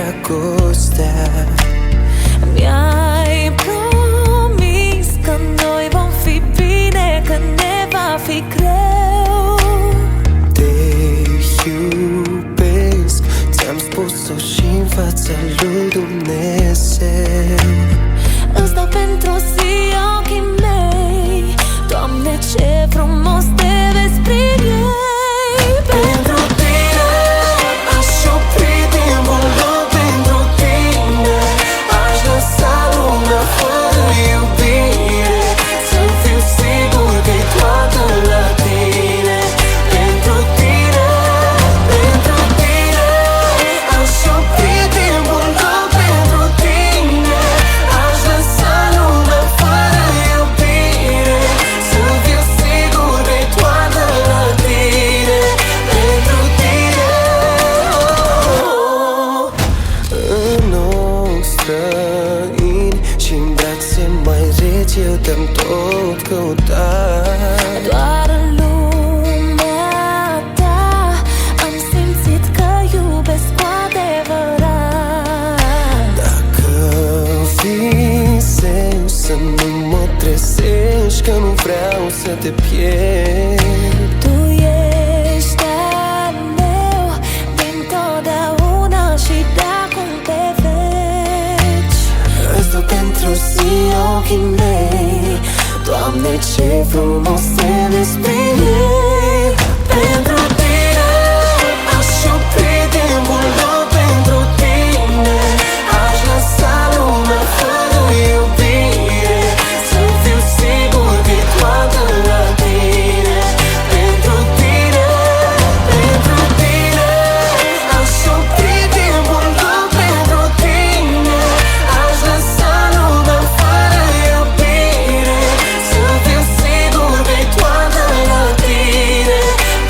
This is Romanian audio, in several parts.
dragostea. Mi-ai promis că noi vom fi bine, că ne va fi greu. Te iubesc, ți-am spus-o și în fața lui Dumnezeu. Îți dau pentru zi ochii mei, Doamne, ce frumos te vezi prin ei. Pentru tine aș opri timpul lor, pentru tine aș lăsa lumea fără iubire, să fiu sigur că-i toată la tine. Pentru tine aș opri timpul lor, pentru tine aș lăsa lumea fără iubire, să fiu sigur că-i toată la tine. Pentru tine, în ochi străini și-n brațe mai reci eu te-am tot căutat. Doar în lumea ta am simțit că iubesc cu adevărat. Dacă visezi să nu mă trezești, că nu vreau să te pierd. Tu ești al meu dintotdeauna și de-acum pe veci. Îți dau pentru zi ochii mei, Doamne, ce frumos te vezi prin ei. Pentru tine aș opri timpul lor, pentru tine aș lăsa lumea fără iubire, să fiu sigur că-i toată la tine. Pentru tine aș opri timpul lor, pentru tine aș lăsa lumea fără iubire, să fiu sigur că-i toată la tine.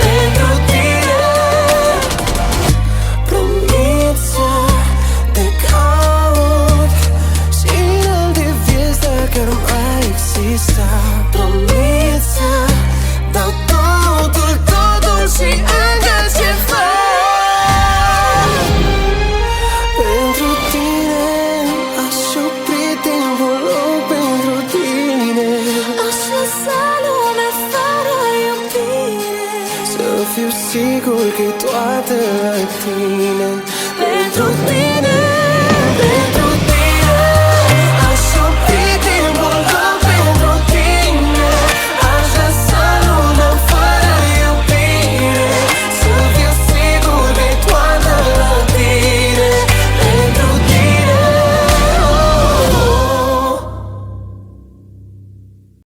Pentru tine promit să te caut și în alte vieți dacă ar mai exista. Promit să dau totul și încă ceva. Pentru tine aș opri timpul lor, pentru tine Aș lăsa lumea fără iubire, să fiu sigur că-i toată la tine. Pentru tine